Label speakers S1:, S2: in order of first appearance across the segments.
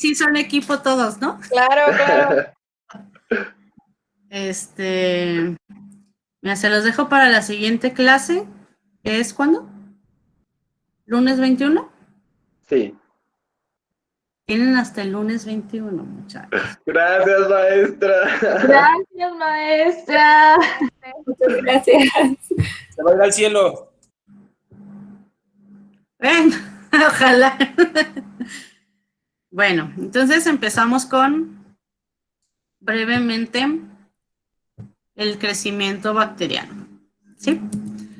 S1: Sí, son equipo todos, ¿no?
S2: Claro, claro.
S1: Mira, se los dejo para la siguiente clase, que es ¿cuándo? ¿Lunes 21?
S3: Sí.
S1: Tienen hasta el lunes 21, muchachos.
S3: Gracias, maestra.
S2: Gracias, maestra. Muchas gracias.
S4: Se va a ir al cielo.
S1: Bueno, ojalá. Bueno, entonces empezamos con brevemente el crecimiento bacteriano. ¿Sí?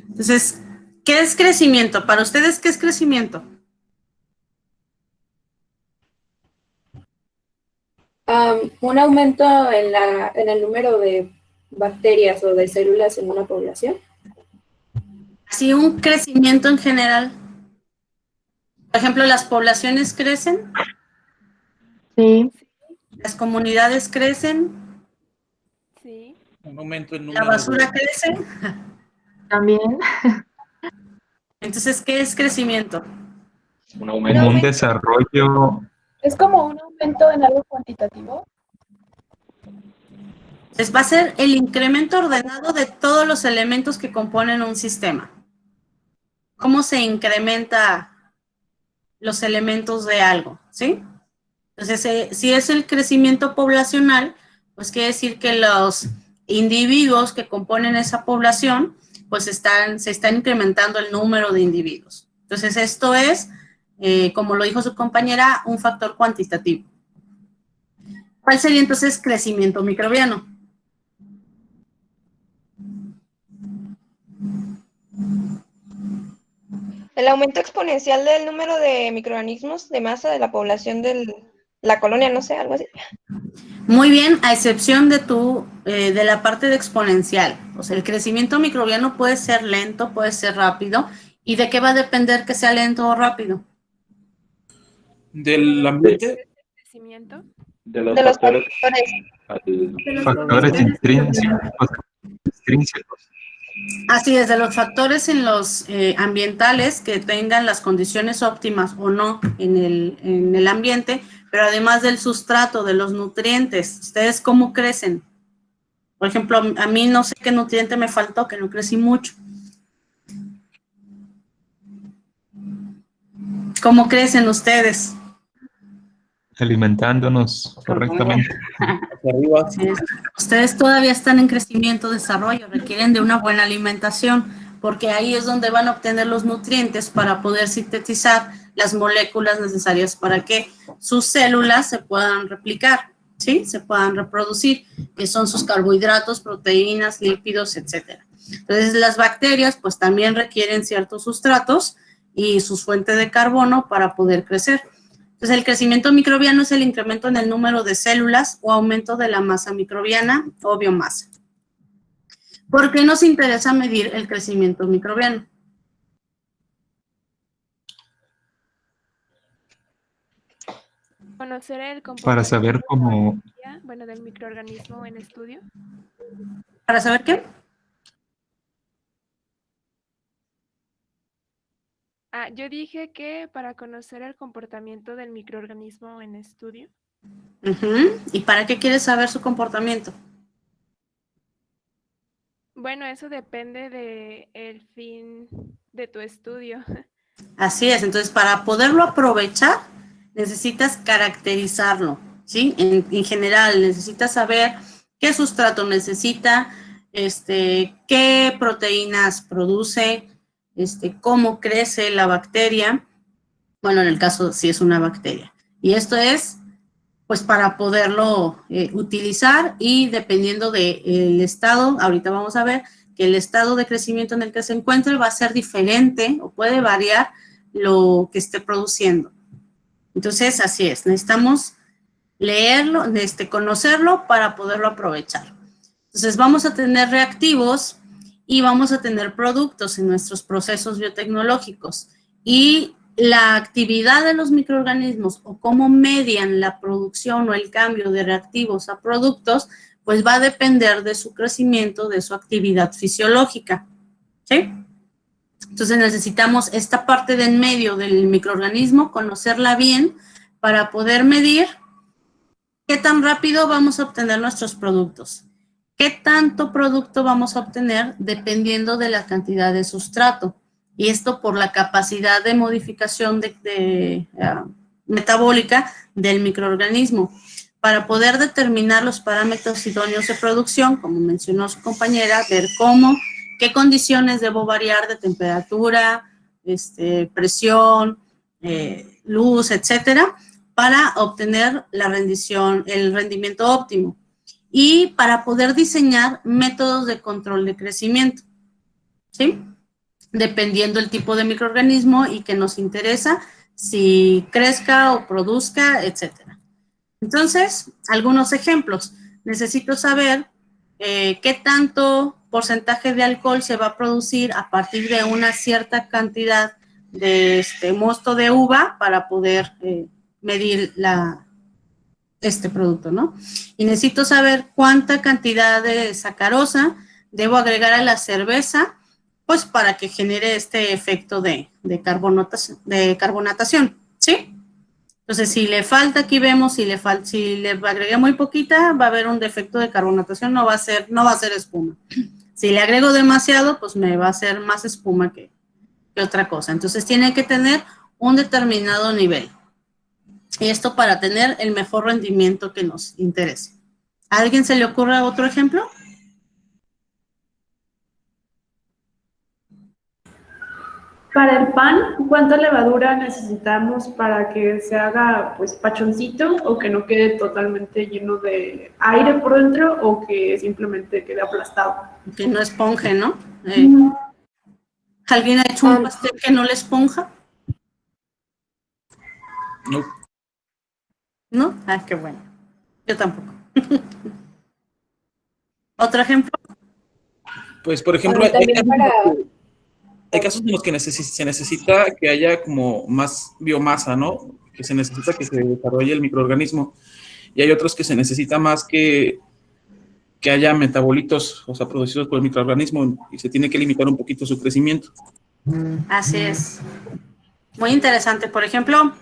S1: Entonces, ¿qué es crecimiento? Para ustedes, ¿qué es crecimiento?
S2: Un aumento en el número de bacterias o de células en una población.
S1: Sí, un crecimiento en general. Por ejemplo, las poblaciones crecen.
S5: Sí.
S1: Las comunidades crecen.
S2: Sí.
S4: Un aumento en
S1: La
S4: número
S1: basura
S4: de...
S1: crece.
S5: También.
S1: Entonces, ¿qué es crecimiento?
S3: Un
S6: Como
S3: aumento.
S6: un desarrollo.
S2: ¿Es como un aumento en algo cuantitativo?
S1: Entonces, va a ser el incremento ordenado de todos los elementos que componen un sistema. ¿Cómo se incrementa los elementos de algo? ¿Sí? Entonces, si es el crecimiento poblacional, pues quiere decir que los individuos que componen esa población, pues se están incrementando el número de individuos. Entonces, esto es, como lo dijo su compañera, un factor cuantitativo. ¿Cuál sería entonces crecimiento microbiano?
S2: El aumento exponencial del número de microorganismos de masa de la población de la colonia, no sé, algo así.
S1: Muy bien, a excepción de la parte de exponencial. O sea, el crecimiento microbiano puede ser lento, puede ser rápido. ¿Y de qué va a depender que sea lento o rápido?
S4: Del ambiente.
S2: ¿Crecimiento?
S3: De los
S2: De los
S3: factores.
S6: Factores intrínsecos.
S1: Así es, de los factores en los ambientales que tengan las condiciones óptimas o no en el ambiente, pero además del sustrato, de los nutrientes. ¿Ustedes cómo crecen? Por ejemplo, a mí no sé qué nutriente me faltó, que no crecí mucho. ¿Cómo crecen ustedes?
S6: Alimentándonos correctamente.
S4: Hacia arriba.
S1: Ustedes todavía están en crecimiento, desarrollo, requieren de una buena alimentación, porque ahí es donde van a obtener los nutrientes para poder sintetizar las moléculas necesarias para que sus células se puedan replicar, ¿sí? Se puedan reproducir, que son sus carbohidratos, proteínas, lípidos, etcétera. Entonces, las bacterias, pues también requieren ciertos sustratos y sus fuentes de carbono para poder crecer. Entonces, el crecimiento microbiano es el incremento en el número de células o aumento de la masa microbiana o biomasa. ¿Por qué nos interesa medir el crecimiento microbiano?
S7: Conocer el comportamiento
S6: Para saber cómo.
S7: del microorganismo en estudio.
S1: ¿Para saber qué?
S7: Yo dije que para conocer el comportamiento del microorganismo en estudio.
S1: ¿Y para qué quieres saber su comportamiento?
S7: Bueno, eso depende del fin de tu estudio.
S1: Así es, entonces para poderlo aprovechar necesitas caracterizarlo, ¿sí? En general, necesitas saber qué sustrato necesita, qué proteínas produce, cómo crece la bacteria, bueno, en el caso si es una bacteria. Y esto es, pues, para poderlo utilizar y dependiendo del estado, ahorita vamos a ver que el estado de crecimiento en el que se encuentre va a ser diferente o puede variar lo que esté produciendo. Entonces, así es, necesitamos leerlo, conocerlo para poderlo aprovechar. Entonces, vamos a tener reactivos y vamos a tener productos en nuestros procesos biotecnológicos. Y la actividad de los microorganismos o cómo median la producción o el cambio de reactivos a productos, pues va a depender de su crecimiento, de su actividad fisiológica, ¿sí? Entonces necesitamos esta parte de en medio del microorganismo, conocerla bien para poder medir qué tan rápido vamos a obtener nuestros productos. ¿Qué tanto producto vamos a obtener dependiendo de la cantidad de sustrato? Y esto por la capacidad de modificación metabólica del microorganismo. Para poder determinar los parámetros idóneos de producción, como mencionó su compañera, ver qué condiciones debo variar de temperatura, presión, luz, etcétera, para obtener el rendimiento óptimo. Y para poder diseñar métodos de control de crecimiento, ¿sí? Dependiendo el tipo de microorganismo y que nos interesa, si crezca o produzca, etcétera. Entonces, algunos ejemplos. Necesito saber qué tanto porcentaje de alcohol se va a producir a partir de una cierta cantidad de mosto de uva para poder medir este producto, ¿no? Y necesito saber cuánta cantidad de sacarosa debo agregar a la cerveza, pues para que genere este efecto de carbonatación, ¿sí? Entonces, si le falta, aquí vemos, si le agregué muy poquita, va a haber un defecto de carbonatación, no va a ser espuma. Si le agrego demasiado, pues me va a hacer más espuma que otra cosa. Entonces, tiene que tener un determinado nivel. Y esto para tener el mejor rendimiento que nos interese. ¿A alguien se le ocurre otro ejemplo?
S8: Para el pan, ¿cuánta levadura necesitamos para que se haga pues pachoncito o que no quede totalmente lleno de aire por dentro o que simplemente quede aplastado?
S1: Que no esponje, ¿no? ¿Alguien ha hecho un pastel que no le esponja?
S4: No.
S1: ¿No? Ah, qué bueno. Yo tampoco. ¿Otro ejemplo?
S4: Pues, por ejemplo, hay casos en los que se necesita que haya como más biomasa, ¿no? Que se necesita que se desarrolle el microorganismo. Y hay otros que se necesita más que haya metabolitos, o sea, producidos por el microorganismo, y se tiene que limitar un poquito su crecimiento.
S1: Así es. Muy interesante. Por ejemplo,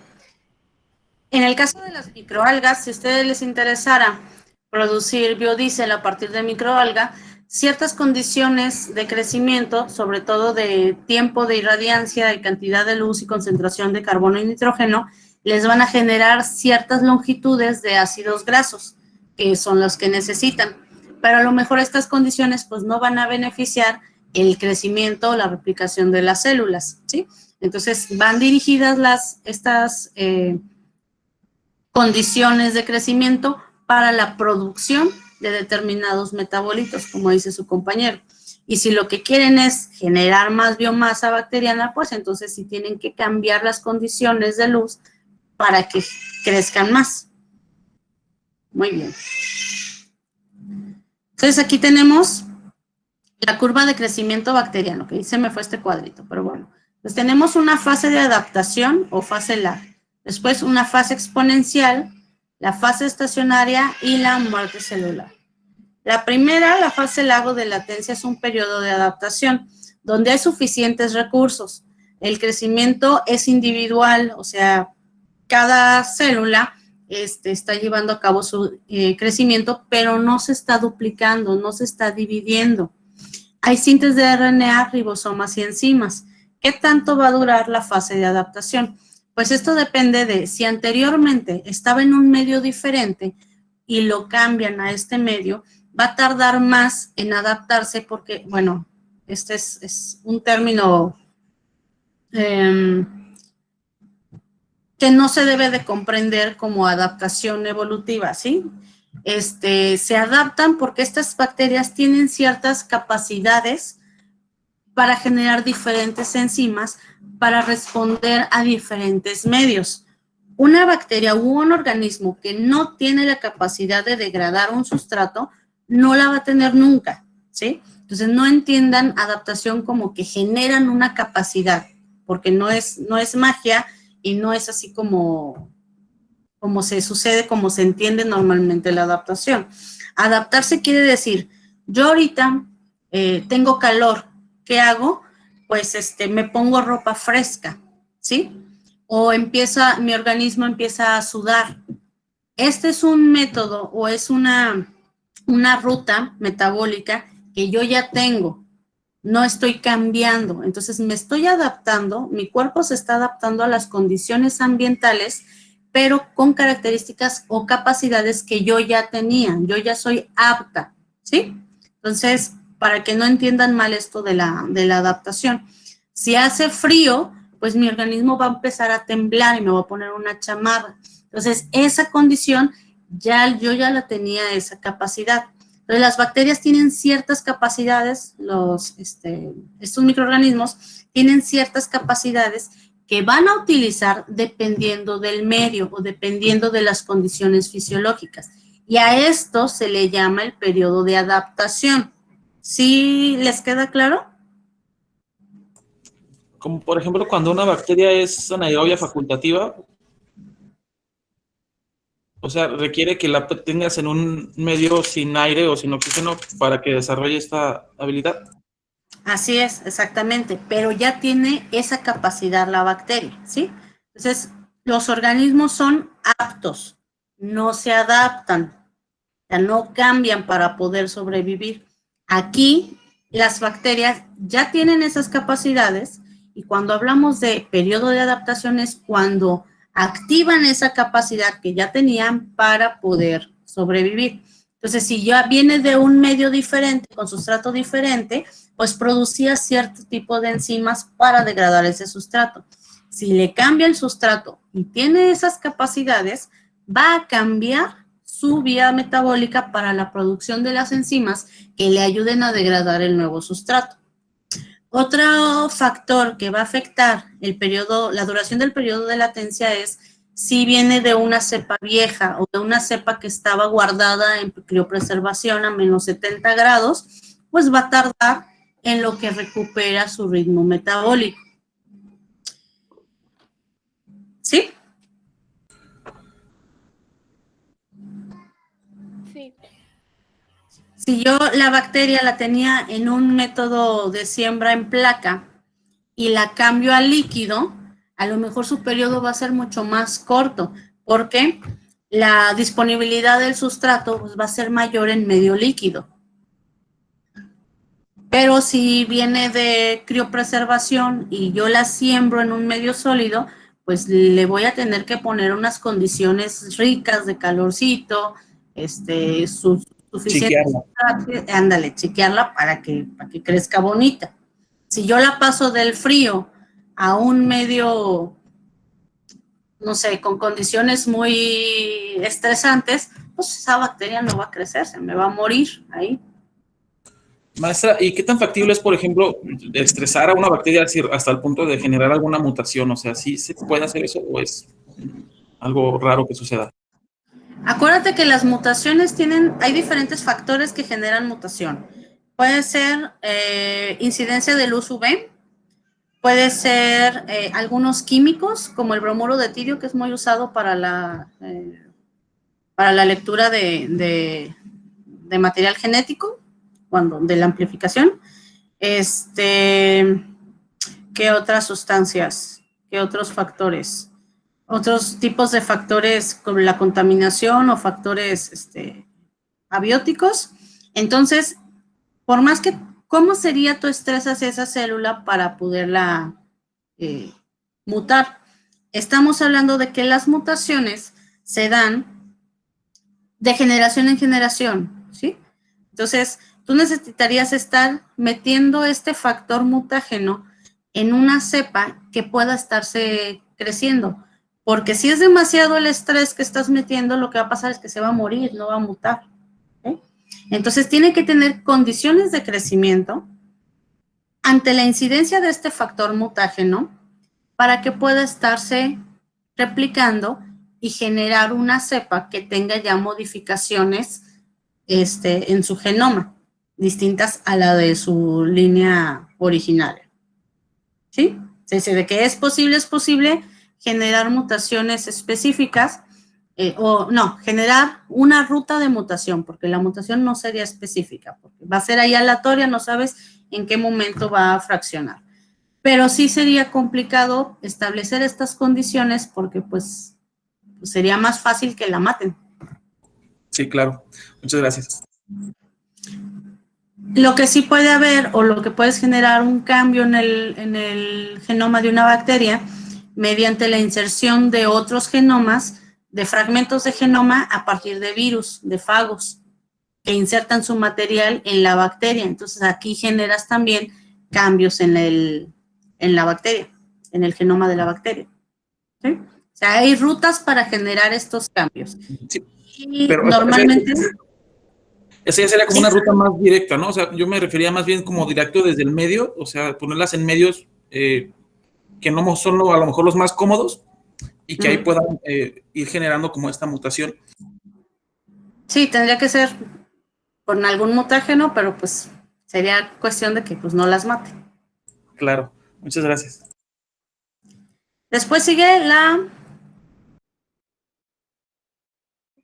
S1: en el caso de las microalgas, si a ustedes les interesara producir biodiesel a partir de microalga, ciertas condiciones de crecimiento, sobre todo de tiempo de irradiancia, de cantidad de luz y concentración de carbono y nitrógeno, les van a generar ciertas longitudes de ácidos grasos, que son los que necesitan. Pero a lo mejor estas condiciones pues no van a beneficiar el crecimiento o la replicación de las células, ¿sí? Entonces van dirigidas estas condiciones de crecimiento para la producción de determinados metabolitos, como dice su compañero. Y si lo que quieren es generar más biomasa bacteriana, pues entonces sí tienen que cambiar las condiciones de luz para que crezcan más. Muy bien. Entonces aquí tenemos la curva de crecimiento bacteriano, que ahí se me fue este cuadrito, pero bueno. Pues tenemos una fase de adaptación o fase lag. Después una fase exponencial, la fase estacionaria y la muerte celular. La primera, la fase lag de latencia, es un periodo de adaptación donde hay suficientes recursos. El crecimiento es individual, o sea, cada célula está llevando a cabo su crecimiento, pero no se está duplicando, no se está dividiendo. Hay síntesis de RNA, ribosomas y enzimas. ¿Qué tanto va a durar la fase de adaptación? Pues esto depende de si anteriormente estaba en un medio diferente y lo cambian a este medio, va a tardar más en adaptarse porque, bueno, este es un término que no se debe de comprender como adaptación evolutiva, ¿sí? Se adaptan porque estas bacterias tienen ciertas capacidades para generar diferentes enzimas para responder a diferentes medios. Una bacteria u un organismo que no tiene la capacidad de degradar un sustrato, no la va a tener nunca, ¿sí? Entonces, no entiendan adaptación como que generan una capacidad, porque no es magia y no es así como se sucede, como se entiende normalmente la adaptación. Adaptarse quiere decir, yo ahorita tengo calor, ¿qué hago? Pues me pongo ropa fresca, ¿sí? o mi organismo empieza a sudar. Este es un método o es una ruta metabólica que yo ya tengo, no estoy cambiando, entonces me estoy adaptando, mi cuerpo se está adaptando a las condiciones ambientales, pero con características o capacidades que yo ya tenía, yo ya soy apta, ¿sí? Entonces, para que no entiendan mal esto de la adaptación, si hace frío, pues mi organismo va a empezar a temblar y me voy a poner una chamarra. Entonces, esa condición yo ya la tenía, esa capacidad. Entonces, las bacterias tienen ciertas capacidades, estos microorganismos tienen ciertas capacidades que van a utilizar dependiendo del medio o dependiendo de las condiciones fisiológicas. Y a esto se le llama el periodo de adaptación. ¿Sí les queda claro?
S4: Como por ejemplo, cuando una bacteria es anaerobia facultativa, o sea, requiere que la tengas en un medio sin aire o sin oxígeno para que desarrolle esta habilidad.
S1: Así es, exactamente, pero ya tiene esa capacidad la bacteria, ¿sí? Entonces, los organismos son aptos, no se adaptan, o sea, no cambian para poder sobrevivir. Aquí, las bacterias ya tienen esas capacidades y cuando hablamos de periodo de adaptación es cuando activan esa capacidad que ya tenían para poder sobrevivir. Entonces, si ya viene de un medio diferente, con sustrato diferente, pues producía cierto tipo de enzimas para degradar ese sustrato. Si le cambia el sustrato y tiene esas capacidades, va a cambiar su vía metabólica para la producción de las enzimas que le ayuden a degradar el nuevo sustrato. Otro factor que va a afectar la duración del periodo de latencia es si viene de una cepa vieja o de una cepa que estaba guardada en criopreservación a menos 70 grados, pues va a tardar en lo que recupera su ritmo metabólico. ¿Sí?
S7: Sí.
S1: Si yo la bacteria la tenía en un método de siembra en placa y la cambio a líquido, a lo mejor su periodo va a ser mucho más corto, porque la disponibilidad del sustrato pues, va a ser mayor en medio líquido. Pero si viene de criopreservación y yo la siembro en un medio sólido, pues le voy a tener que poner unas condiciones ricas de calorcito, suficiente. Ándale, chiquearla para que crezca bonita. Si yo la paso del frío a un medio, no sé, con condiciones muy estresantes, pues esa bacteria no va a crecer, se me va a morir ahí.
S4: Maestra, ¿y qué tan factible es, por ejemplo, estresar a una bacteria hasta el punto de generar alguna mutación? O sea, ¿sí se puede hacer eso o es algo raro que suceda?
S1: Acuérdate que las mutaciones hay diferentes factores que generan mutación. Puede ser incidencia de luz UV, puede ser algunos químicos, como el bromuro de tirio, que es muy usado para la lectura de material genético, de la amplificación. ¿Qué otras sustancias? ¿Qué otros factores? Otros tipos de factores como la contaminación o factores abióticos. Entonces, por más que, ¿cómo sería tu estrés hacia esa célula para poderla mutar? Estamos hablando de que las mutaciones se dan de generación en generación, ¿sí? Entonces, tú necesitarías estar metiendo este factor mutágeno en una cepa que pueda estarse creciendo. Porque si es demasiado el estrés que estás metiendo, lo que va a pasar es que se va a morir, no va a mutar. ¿Okay? Entonces, tiene que tener condiciones de crecimiento ante la incidencia de este factor mutágeno para que pueda estarse replicando y generar una cepa que tenga ya modificaciones en su genoma, distintas a la de su línea originaria. ¿Sí? De que es posible generar mutaciones específicas, generar una ruta de mutación, porque la mutación no sería específica, porque va a ser ahí aleatoria, no sabes en qué momento va a fraccionar. pero sí sería complicado establecer estas condiciones porque pues sería más fácil que la maten.
S4: Sí, claro. Muchas gracias.
S1: Lo que sí puede haber o lo que puedes generar un cambio en el genoma de una bacteria mediante la inserción de otros genomas, de fragmentos de genoma a partir de virus, de fagos, que insertan su material en la bacteria. Entonces aquí generas también cambios en la bacteria, en el genoma de la bacteria. ¿Sí? O sea, hay rutas para generar estos cambios.
S4: Sí,
S1: y
S4: pero
S1: normalmente...
S4: esa ya sería como
S1: Sí.
S4: una ruta más directa, ¿no? O sea, yo me refería más bien como directo desde el medio, o sea, ponerlas en medios que no son a lo mejor los más cómodos y que ahí puedan ir generando como esta mutación.
S1: Sí, tendría que ser con algún mutágeno, pero pues sería cuestión de que pues no las mate.
S4: Claro, muchas gracias.
S1: Después sigue la...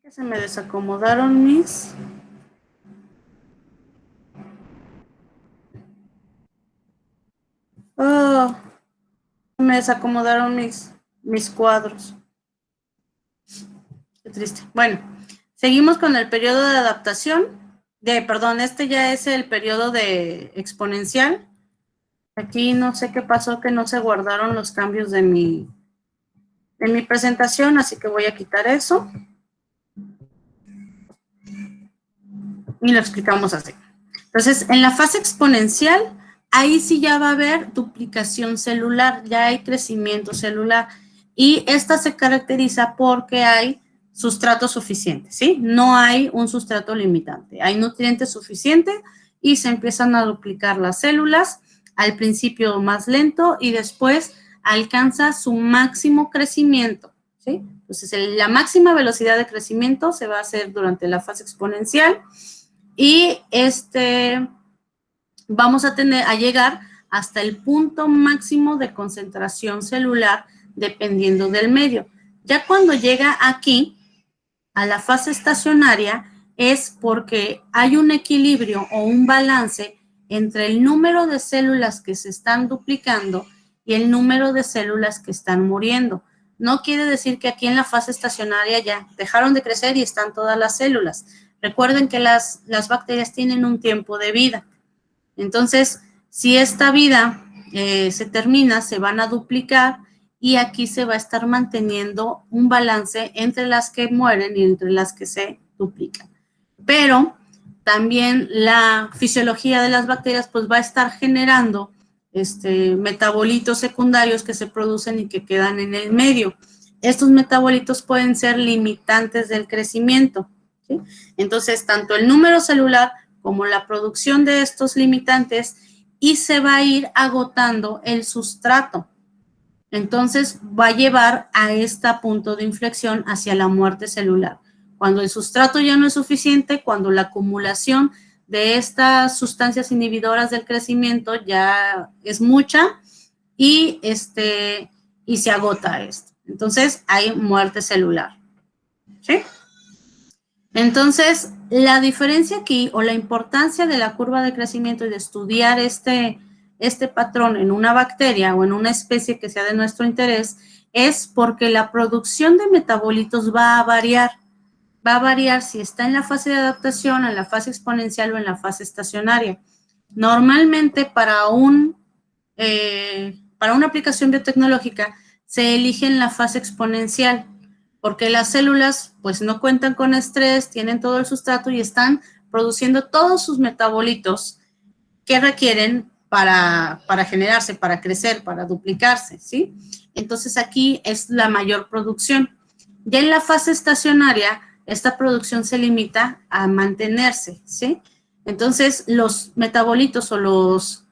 S1: que se me desacomodaron mis... Oh, me desacomodaron mis cuadros. Qué triste. Bueno, seguimos con el periodo de adaptación. Perdón, este ya es el periodo de exponencial. Aquí no sé qué pasó, que no se guardaron los cambios de mi presentación, así que voy a quitar eso. Y lo explicamos así. Entonces, en la fase exponencial, ahí sí ya va a haber duplicación celular, ya hay crecimiento celular. Y esta se caracteriza porque hay sustrato suficiente, ¿sí? No hay un sustrato limitante. Hay nutrientes suficientes y se empiezan a duplicar las células, al principio más lento y después alcanza su máximo crecimiento, ¿sí? Entonces, la máxima velocidad de crecimiento se va a hacer durante la fase exponencial y vamos a llegar hasta el punto máximo de concentración celular dependiendo del medio. Ya cuando llega aquí, a la fase estacionaria, es porque hay un equilibrio o un balance entre el número de células que se están duplicando y el número de células que están muriendo. No quiere decir que aquí en la fase estacionaria ya dejaron de crecer y están todas las células. Recuerden que las bacterias tienen un tiempo de vida. Entonces, si esta vida se termina, se van a duplicar y aquí se va a estar manteniendo un balance entre las que mueren y entre las que se duplican. Pero también la fisiología de las bacterias pues va a estar generando metabolitos secundarios que se producen y que quedan en el medio. Estos metabolitos pueden ser limitantes del crecimiento, ¿sí? Entonces, tanto el número celular como la producción de estos limitantes y se va a ir agotando el sustrato. Entonces, va a llevar a este punto de inflexión hacia la muerte celular. Cuando el sustrato ya no es suficiente, cuando la acumulación de estas sustancias inhibidoras del crecimiento ya es mucha y se agota esto. Entonces, hay muerte celular. ¿Sí? Entonces, la diferencia aquí o la importancia de la curva de crecimiento y de estudiar este patrón en una bacteria o en una especie que sea de nuestro interés es porque la producción de metabolitos va a variar. Va a variar si está en la fase de adaptación, en la fase exponencial o en la fase estacionaria. Normalmente para una aplicación biotecnológica se elige en la fase exponencial porque las células pues no cuentan con estrés, tienen todo el sustrato y están produciendo todos sus metabolitos que requieren para generarse, para crecer, para duplicarse, ¿sí? Entonces aquí es la mayor producción. Ya en la fase estacionaria, esta producción se limita a mantenerse, ¿sí? Entonces los metabolitos o los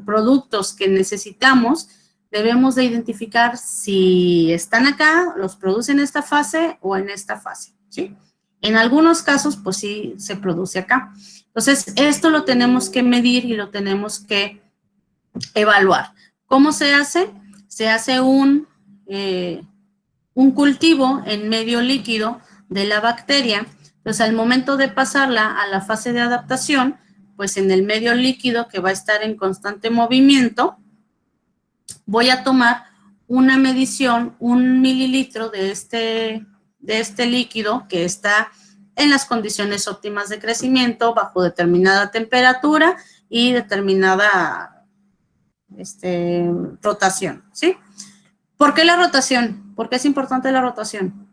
S1: productos que necesitamos debemos de identificar si están acá, los producen en esta fase o en esta fase, ¿sí? En algunos casos, pues sí, se produce acá. Entonces, esto lo tenemos que medir y lo tenemos que evaluar. ¿Cómo se hace? Se hace un cultivo en medio líquido de la bacteria. Entonces, al momento de pasarla a la fase de adaptación, pues en el medio líquido que va a estar en constante movimiento, voy a tomar una medición, 1 mililitro de este líquido que está en las condiciones óptimas de crecimiento, bajo determinada temperatura y determinada rotación, ¿sí? ¿Por qué la rotación? ¿Por qué es importante la rotación?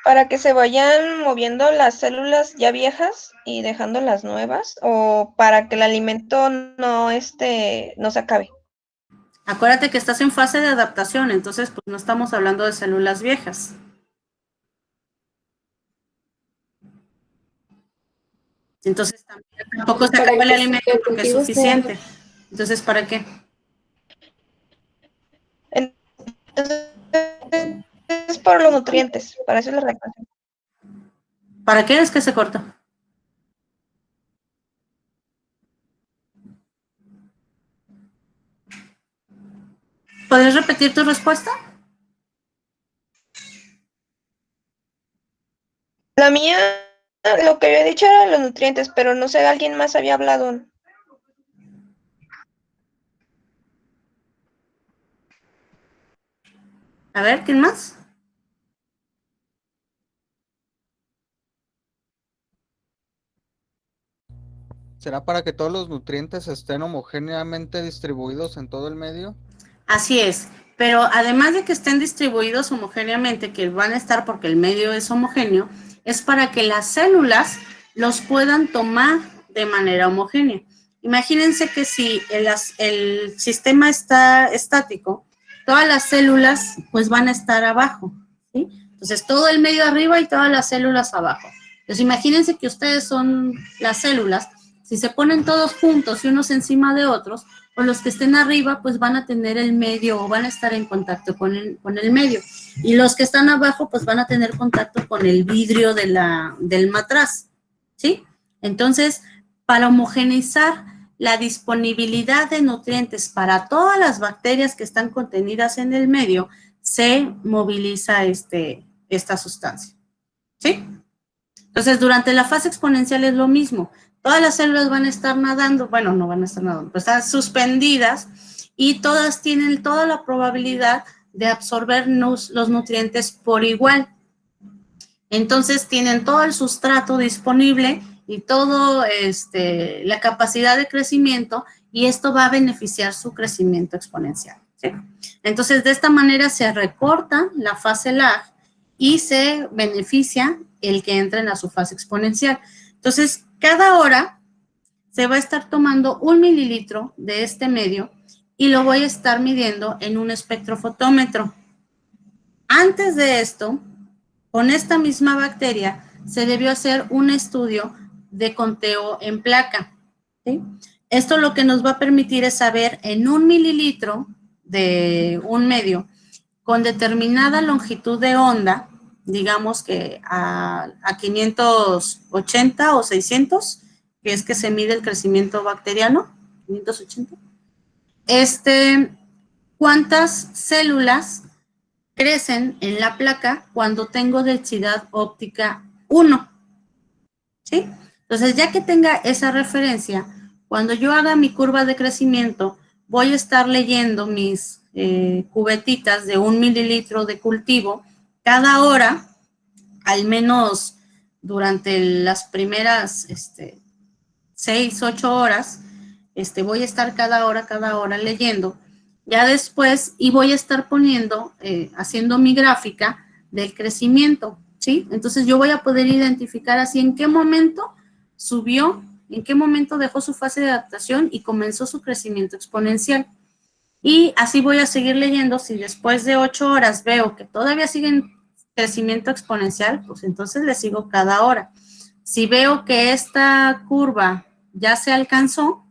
S2: Para que se vayan moviendo las células ya viejas y dejando las nuevas, o para que el alimento no se acabe.
S1: Acuérdate que estás en fase de adaptación, entonces pues no estamos hablando de células viejas. Entonces tampoco se acaba el alimento porque es suficiente. Entonces, ¿para qué?
S2: Entonces, es por los nutrientes, para eso es la rotación.
S1: ¿Para qué es que se corta? ¿Puedes repetir tu respuesta?
S2: La mía, lo que había dicho era los nutrientes, pero no sé, alguien más había hablado.
S1: A ver, ¿quién más?
S9: ¿Será para que todos los nutrientes estén homogéneamente distribuidos en todo el medio?
S1: Así es, pero además de que estén distribuidos homogéneamente, que van a estar porque el medio es homogéneo, es para que las células los puedan tomar de manera homogénea. Imagínense que si el sistema está estático, todas las células pues van a estar abajo, ¿sí? Entonces todo el medio arriba y todas las células abajo. Entonces imagínense que ustedes son las células. Si se ponen todos juntos y unos encima de otros, pues los que estén arriba pues van a tener el medio o van a estar en contacto con el medio. Y los que están abajo pues van a tener contacto con el vidrio del matraz, ¿sí? Entonces, para homogeneizar la disponibilidad de nutrientes para todas las bacterias que están contenidas en el medio, se moviliza esta sustancia, ¿sí? Entonces, durante la fase exponencial es lo mismo. Todas las células van a estar nadando, bueno, no van a estar nadando, pero están suspendidas y todas tienen toda la probabilidad de absorber los nutrientes por igual. Entonces, tienen todo el sustrato disponible y todo la capacidad de crecimiento, y esto va a beneficiar su crecimiento exponencial, ¿sí? Entonces, de esta manera se recorta la fase lag y se beneficia el que entren a su fase exponencial. Entonces, cada hora se va a estar tomando 1 mililitro de este medio y lo voy a estar midiendo en un espectrofotómetro. Antes de esto, con esta misma bacteria, se debió hacer un estudio de conteo en placa, ¿sí? Esto lo que nos va a permitir es saber en 1 mililitro de un medio con determinada longitud de onda, digamos que a 580 o 600, que es que se mide el crecimiento bacteriano, 580, ¿cuántas células crecen en la placa cuando tengo densidad óptica 1? ¿Sí? Entonces, ya que tenga esa referencia, cuando yo haga mi curva de crecimiento, voy a estar leyendo mis cubetitas de 1 mililitro de cultivo cada hora, al menos durante las primeras 6, 8 horas, voy a estar cada hora leyendo. Ya después, y voy a estar poniendo, haciendo mi gráfica del crecimiento, ¿sí? Entonces yo voy a poder identificar así en qué momento subió, en qué momento dejó su fase de adaptación y comenzó su crecimiento exponencial. Y así voy a seguir leyendo. Si después de 8 horas veo que todavía sigue en crecimiento exponencial, pues entonces le sigo cada hora. Si veo que esta curva ya se alcanzó,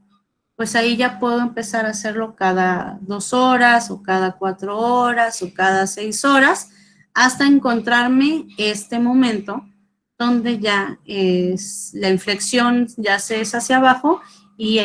S1: pues ahí ya puedo empezar a hacerlo cada 2 horas o cada 4 horas o cada 6 horas hasta encontrarme este momento donde ya la inflexión ya se es hacia abajo y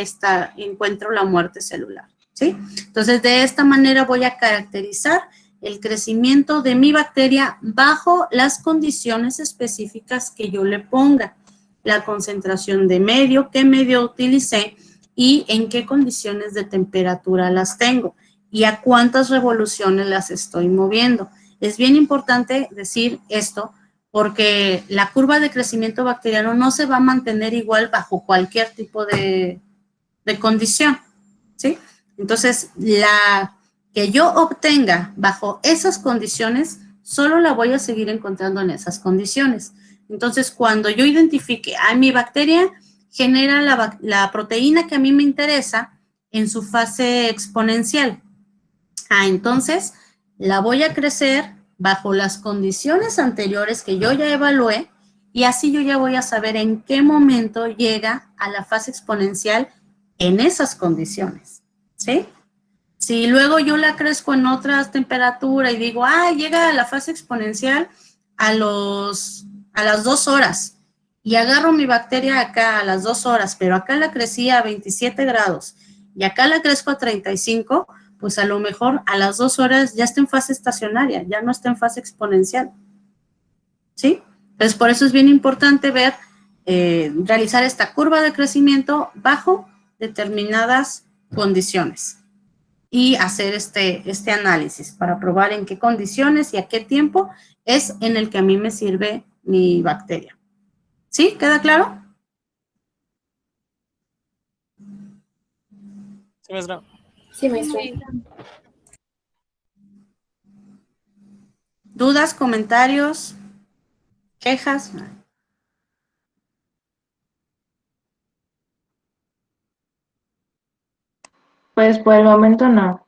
S1: encuentro la muerte celular, ¿sí? Entonces, de esta manera voy a caracterizar el crecimiento de mi bacteria bajo las condiciones específicas que yo le ponga. La concentración de medio, qué medio utilicé, y en qué condiciones de temperatura las tengo y a cuántas revoluciones las estoy moviendo. Es bien importante decir esto porque la curva de crecimiento bacteriano no se va a mantener igual bajo cualquier tipo de condición, ¿sí? Entonces, la que yo obtenga bajo esas condiciones, solo la voy a seguir encontrando en esas condiciones. Entonces, cuando yo identifique, mi bacteria genera la proteína que a mí me interesa en su fase exponencial. Entonces, la voy a crecer bajo las condiciones anteriores que yo ya evalué y así yo ya voy a saber en qué momento llega a la fase exponencial en esas condiciones, ¿sí? Si luego yo la crezco en otra temperatura y digo, llega a la fase exponencial a las 2 horas y agarro mi bacteria acá a las 2 horas, pero acá la crecí a 27 grados y acá la crezco a 35, pues a lo mejor a las 2 horas ya está en fase estacionaria, ya no está en fase exponencial, ¿sí? Entonces, por eso es bien importante ver, realizar esta curva de crecimiento bajo determinadas condiciones y hacer este análisis para probar en qué condiciones y a qué tiempo es en el que a mí me sirve mi bacteria. ¿Sí? ¿Queda claro?
S10: Sí, maestra.
S11: Sí, maestra.
S1: ¿Dudas, comentarios, quejas?
S5: Pues por el momento no.